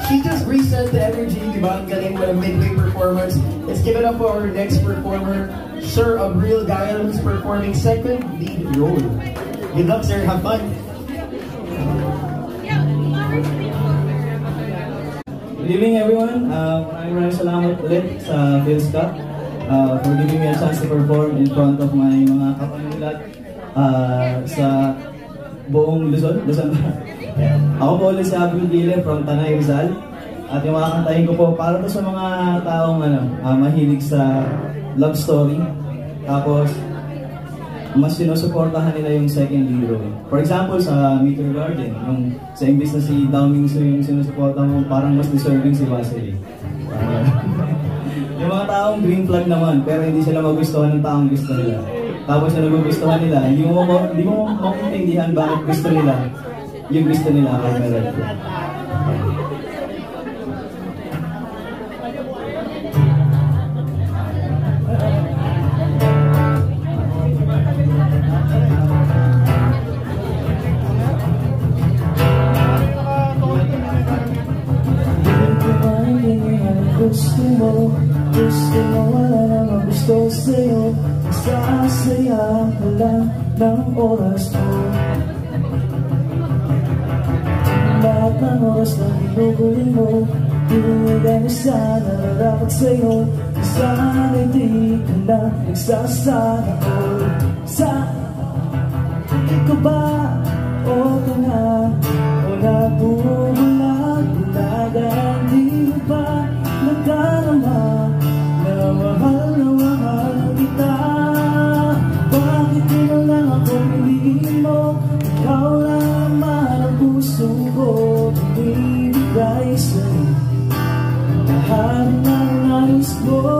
She just reset the energy, di ba? Ang galing mo ng midway performance. Let's give it up for our next performer, Sir Abril Gael, who's performing second lead role. Good luck, sir. Have fun. Good evening, everyone. Maraming salamat ulit sa PhilSCAP for giving me a chance to perform in front of my mga kapanilat sa buong Luzon. Ako po ulit si Abril Gael from Tanay, Rizal. At yung mga kantahin ko po para to sa mga taong mahilig sa love story. Tapos, mas sinusuportahan nila yung second lead role. For example, sa Meteor Garden, yung sa imbis na si Daming Su yung sinusuportahan mo, parang mas deserving si Vasily. Yung mga taong green flag naman, pero hindi sila magustuhan ng taong gusto nila. Tapos na nagugustuhan nila, hindi mo maintindihan bakit gusto nila yung gusto nila kay red flag. Gusto mo wala namang gusto sa'yo. Sasaya ka lang ng oras mo. Lahat ng oras na binubuli mo, binigay mo sana narapat sa'yo. Sana'y di ka na nagsasana all. Di ka ba o ka na o nabumulag? Bunagan di ba nadarama na mahal kita? Bakit di na lang ako piliin mo? Ikaw lang naman ang puso ko binibigay sa'yo. Lahat ng nais ko